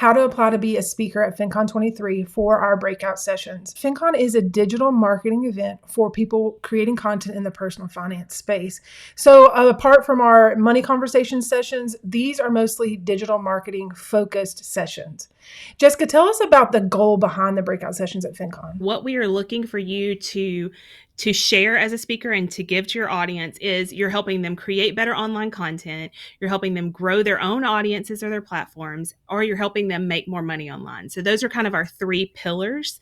how to apply to be a speaker at FinCon 23 for our breakout sessions. FinCon is a digital marketing event for people creating content in the personal finance space. So apart from our money conversation sessions, these are mostly digital marketing focused sessions. Jessica, tell us about the goal behind the breakout sessions at FinCon. What we are looking for you to share as a speaker and to give to your audience is you're helping them create better online content, you're helping them grow their own audiences or their platforms, or you're helping them make more money online. So those are kind of our three pillars.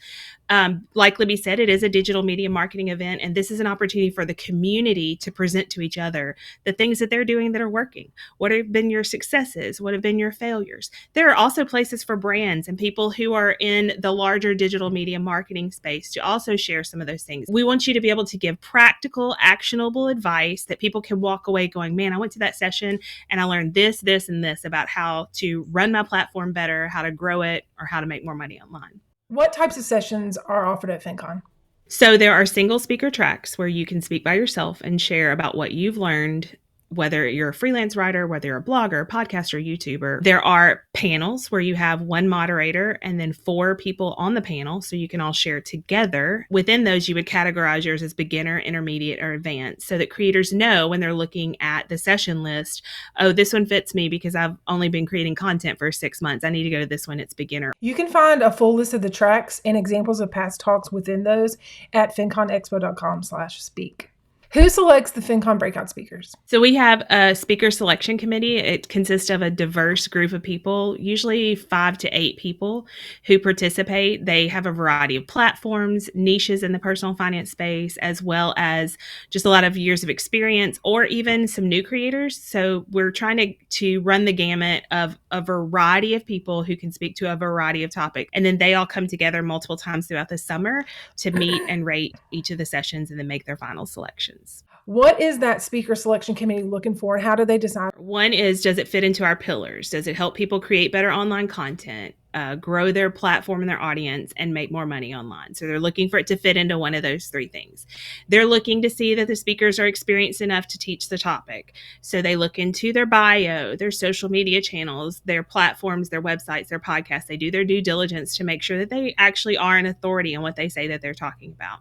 Like Libby said, it is a digital media marketing event, and this is an opportunity for the community to present to each other the things that they're doing that are working. What have been your successes? What have been your failures? There are also places for brands and people who are in the larger digital media marketing space to also share some of those things. We want you to be able to give practical, actionable advice that people can walk away going, man, I went to that session and I learned this, this, and this about how to run my platform better, how to grow it, or how to make more money online. What types of sessions are offered at FinCon? So there are single speaker tracks where you can speak by yourself and share about what you've learned, whether you're a freelance writer, whether you're a blogger, podcaster, YouTuber. There are panels where you have one moderator and then 4 people on the panel, so you can all share together. Within those, you would categorize yours as beginner, intermediate, or advanced, so that creators know when they're looking at the session list, oh, this one fits me because I've only been creating content for 6 months. I need to go to this one, it's beginner. You can find a full list of the tracks and examples of past talks within those at finconexpo.com/speak. Who selects the FinCon breakout speakers? So we have a speaker selection committee. It consists of a diverse group of people, usually 5 to 8 people who participate. They have a variety of platforms, niches in the personal finance space, as well as just a lot of years of experience or even some new creators. So we're trying to run the gamut of a variety of people who can speak to a variety of topics. And then they all come together multiple times throughout the summer to meet and rate each of the sessions and then make their final selection. What is that speaker selection committee looking for, and how do they decide? One is, does it fit into our pillars? Does it help people create better online content, grow their platform and their audience, and make more money online? So they're looking for it to fit into one of those 3 things. They're looking to see that the speakers are experienced enough to teach the topic. So they look into their bio, their social media channels, their platforms, their websites, their podcasts. They do their due diligence to make sure that they actually are an authority in what they say that they're talking about.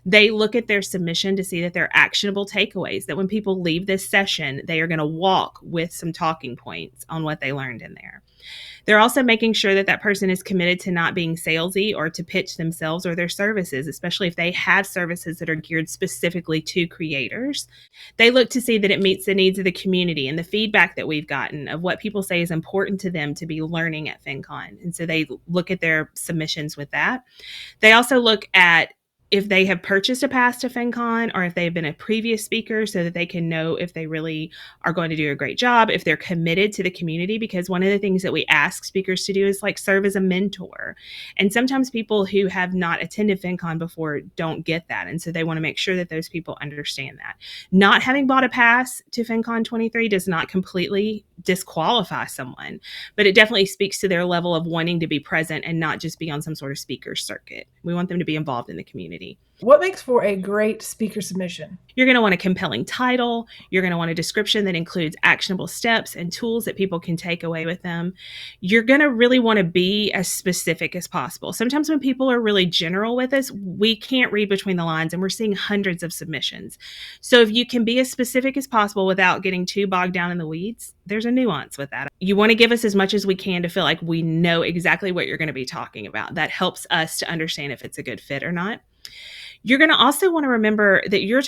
They look at their submission to see that they're actionable takeaways, that when people leave this session, they are going to walk with some talking points on what they learned in there. They're also making sure that that person is committed to not being salesy or to pitch themselves or their services, especially if they have services that are geared specifically to creators. They look to see that it meets the needs of the community and the feedback that we've gotten of what people say is important to them to be learning at FinCon. And so they look at their submissions with that. They also look at if they have purchased a pass to FinCon or if they've been a previous speaker, so that they can know if they really are going to do a great job, if they're committed to the community. Because one of the things that we ask speakers to do is like serve as a mentor. And sometimes people who have not attended FinCon before don't get that. And so they want to make sure that those people understand that. Not having bought a pass to FinCon 23 does not completely disqualify someone, but it definitely speaks to their level of wanting to be present and not just be on some sort of speaker circuit. We want them to be involved in the community. What makes for a great speaker submission? You're going to want a compelling title. You're going to want a description that includes actionable steps and tools that people can take away with them. You're going to really want to be as specific as possible. Sometimes when people are really general with us, we can't read between the lines, and we're seeing hundreds of submissions. So if you can be as specific as possible without getting too bogged down in the weeds, there's a nuance with that. You want to give us as much as we can to feel like we know exactly what you're going to be talking about. That helps us to understand if it's a good fit or not. You're going to also want to remember that your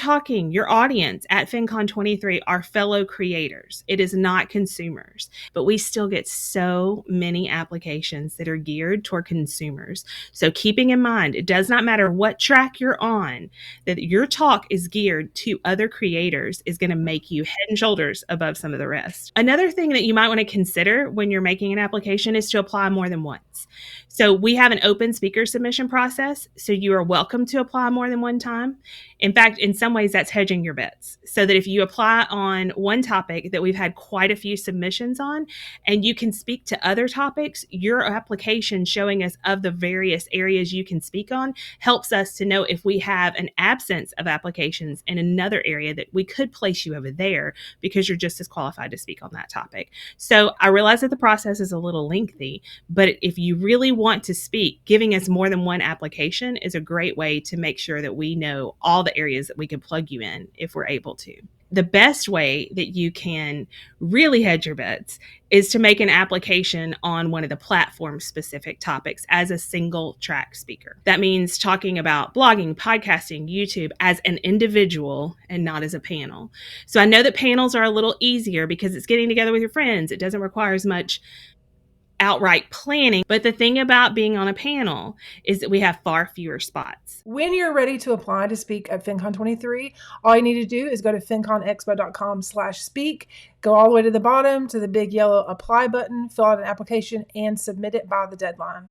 audience at FinCon 23 are fellow creators. It is not consumers, but we still get so many applications that are geared toward consumers. So keeping in mind, it does not matter what track you're on, that your talk is geared to other creators is going to make you head and shoulders above some of the rest. Another thing that you might want to consider when you're making an application is to apply more than once. So we have an open speaker submission process. So you are welcome to apply more than one time. In fact, in some ways, that's hedging your bets. So that if you apply on one topic that we've had quite a few submissions on, and you can speak to other topics, your application showing us of the various areas you can speak on helps us to know if we have an absence of applications in another area that we could place you over there because you're just as qualified to speak on that topic. So I realize that the process is a little lengthy, but if you really want to speak, giving us more than one application is a great way to make sure that we know all the areas that we can plug you in if we're able to. The best way that you can really hedge your bets is to make an application on one of the platform specific topics as a single track speaker. That means talking about blogging, podcasting, YouTube as an individual and not as a panel. So I know that panels are a little easier because it's getting together with your friends. It doesn't require as much outright planning. But the thing about being on a panel is that we have far fewer spots. When you're ready to apply to speak at FinCon 23, all you need to do is go to finconexpo.com/speak, go all the way to the bottom to the big yellow apply button, fill out an application, and submit it by the deadline.